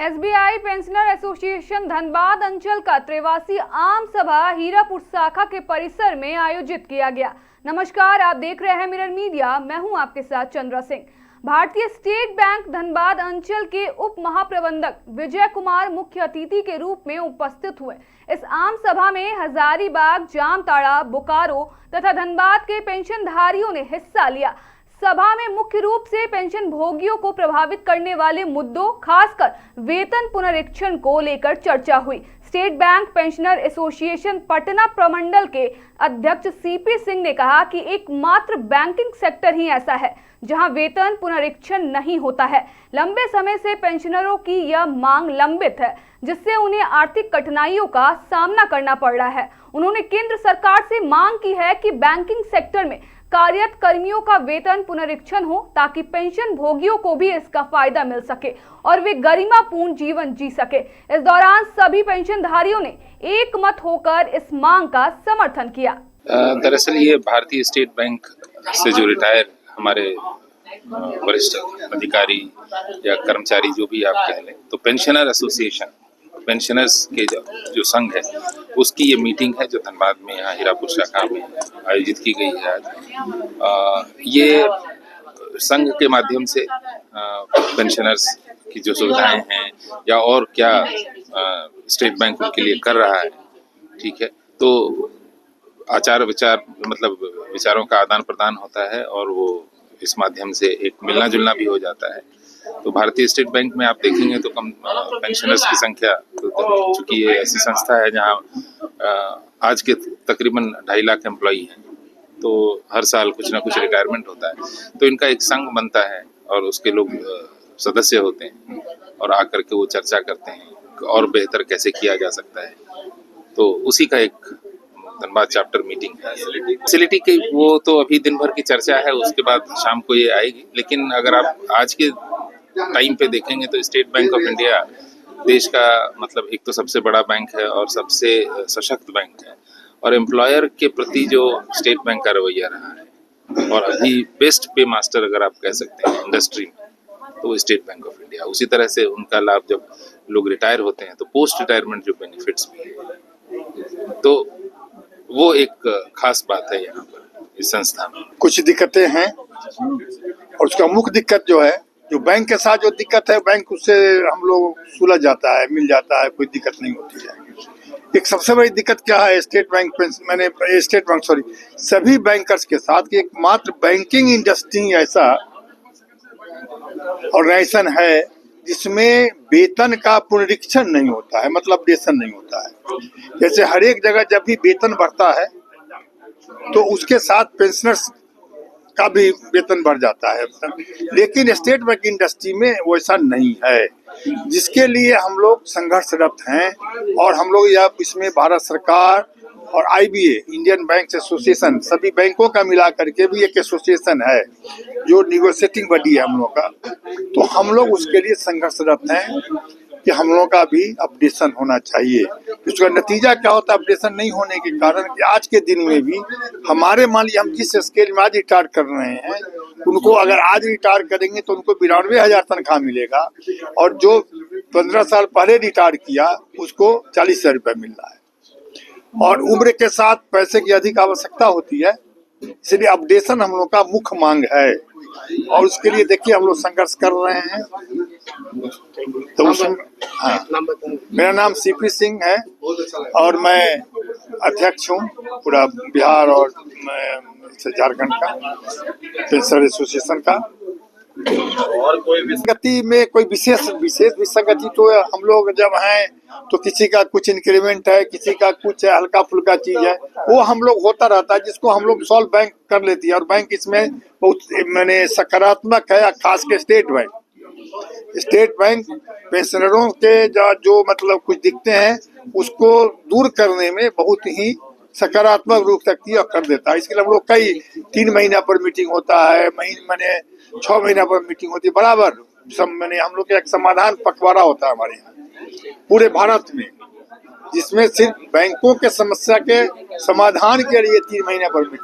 SBI pensioner association Dhanbad अंचल का 83 आम सभा हीरापुर शाखा के परिसर में आयोजित किया गया। नमस्कार, आप देख रहे हैं मिरर मीडिया। मैं हूं आपके साथ चंद्रा सिंह। भारतीय स्टेट बैंक धनबाद अंचल के उप महाप्रबंधक विजय कुमार मुख्य अतिथि के रूप में उपस्थित हुए। इस आम सभा में हजारीबाग, जामताड़ा, बोकारो तथा धनबाद के पेंशनधारियों ने हिस्सा लिया। सभा में मुख्य रूप से पेंशन भोगियों को प्रभावित करने वाले मुद्दों, खासकर वेतन पुनरीक्षण को लेकर चर्चा हुई। State bank pensioner association Patna प्रमंडल के अध्यक्ष सीपी सिंह ने कहा कि एकमात्र बैंकिंग सेक्टर ही ऐसा है जहां वेतन पुनरीक्षण नहीं होता है। लंबे समय से पेंशनरों की यह मांग लंबित है, जिससे उन्हें आर्थिक कठिनाइयों का सामना करना पड़ रहा है। उन्होंने केंद्र सरकार से मांग की है कि बैंकिंग सेक्टर में कार्यरत कर्मियों का वेतन पुनरीक्षण हो, ताकि पेंशन भोगियों को भी इसका फायदा मिल सके और वे गरिमापूर्ण जीवन जी सके। इस दौरान सभी पेंशनधारियों ने एक मत होकर इस मांग का समर्थन किया। दरअसल ये भारतीय स्टेट बैंक से जो रिटायर हमारे वरिष्ठ अधिकारी या कर्मचारी जो भी आप कह लें, तो पेंशनर एसोसिएशन, पेंशनर्स के जो संघ है, उसकी ये मीटिंग है जो धनबाद में यहाँ हीरापुर शाखा में आयोजित की गई है आज। ये संघ के माध्यम से पेंशनर्स की जो सुविधाएं हैं या और क्या स्टेट बैंक उनके लिए कर रहा है, ठीक है, तो आचार विचार मतलब विचारों का आदान प्रदान होता है और वो इस माध्यम से एक मिलना जुलना भी हो जाता है। तो भारतीय स्टेट बैंक में आप देखेंगे तो कम पेंशनर्स की संख्या, चूंकि ये ऐसी संस्था है जहां आज के तकरीबन 2.5 लाख एम्प्लॉई हैं, तो हर साल कुछ ना कुछ रिटायरमेंट होता है, तो इनका एक संघ बनता है और उसके लोग सदस्य होते हैं और आकर के वो चर्चा करते हैं और बेहतर कैसे किया जा सकता है। तो उसी का एक धनबाद चैप्टर मीटिंग है। फैसिलिटी की वो तो अभी दिन भर की चर्चा है, उसके बाद शाम को ये आएगी। लेकिन अगर आप आज के टाइम पे देखेंगे तो स्टेट बैंक ऑफ इंडिया देश का मतलब एक तो सबसे बड़ा बैंक है और सबसे सशक्त बैंक है, और एम्प्लॉयर के प्रति जो स्टेट बैंक का रवैया रहा है, और अभी बेस्ट पे मास्टर अगर आप कह सकते हैं इंडस्ट्री में, तो स्टेट बैंक ऑफ इंडिया। उसी तरह से उनका लाभ जब लोग रिटायर होते हैं तो पोस्ट रिटायरमेंट जो बेनिफिट्स भी है, तो वो एक खास बात है यहाँ पर इस संस्था में। कुछ दिक्कतें हैं और उसका मुख्य दिक्कत जो है, जो बैंक के साथ जो दिक्कत है, बैंक उससे हम लोग सुलझ जाता है, मिल जाता है, कोई दिक्कत नहीं होती है। एक सबसे बड़ी दिक्कत क्या है स्टेट बैंक सभी बैंकर्स के साथ कि एकमात्र बैंकिंग इंडस्ट्री ऐसा ऑर्गेनाइजेशन है जिसमें वेतन का पुनरीक्षण नहीं होता है, मतलब अपडेशन नहीं होता है। जैसे हर एक जगह जब भी वेतन बढ़ता है तो उसके साथ पेंशनर्स का भी वेतन बढ़ जाता है, लेकिन स्टेट बैंक इंडस्ट्री में वैसा नहीं है, जिसके लिए हम लोग संघर्षरत हैं। और हम लोग यह इसमें भारत सरकार और IBA इंडियन बैंक एसोसिएशन, सभी बैंकों का मिला करके भी एक एसोसिएशन है जो निगोशिएटिंग बॉडी है हम लोग का, तो हम लोग उसके लिए संघर्षरत हैं कि हम लोग का भी अपडेशन होना चाहिए। उसका नतीजा क्या होता है अपडेशन नहीं होने के कारण कि आज के दिन में भी हमारे, मान लीजिए हम जिस स्केल में आज रिटायर कर रहे हैं, उनको अगर आज रिटायर करेंगे तो उनको 92,000 तनख्वाह मिलेगा, और जो 15 साल पहले रिटायर किया उसको 40,000 रुपये मिल रहा है। और उम्र के साथ पैसे की अधिक आवश्यकता होती है, इसलिए अपडेशन हम लोग का मुख्य मांग है, और उसके लिए देखिए हम लोग संघर्ष कर रहे हैं। तो उसमें मेरा नाम सीपी सिंह है और मैं अध्यक्ष हूँ पूरा बिहार और झारखंड का पेंशनर एसोसिएशन का। और कोई विसंगति में कोई विशेष विसंगति तो हम लोग जब हैं तो किसी का कुछ इंक्रीमेंट है, किसी का कुछ हल्का फुल्का चीज है, वो हम लोग होता रहता है, जिसको हम लोग सॉल्व बैंक कर लेती है। और बैंक इसमें बहुत मैंने सकारात्मक है, खास के स्टेट बैंक पेंशनरों के जो मतलब कुछ दिखते हैं उसको दूर करने में बहुत ही सकारात्मक रूप से कर देता है। इसके लिए हम लोग कई 3 महीना पर मीटिंग होता है, मैंने 6 महीना पर मीटिंग होती है, बराबर हम लोग का एक समाधान पखवाड़ा होता है हमारे यहाँ पूरे भारत में, जिसमें सिर्फ बैंकों के समस्या के समाधान के लिए 3 महीने पर मीटिंग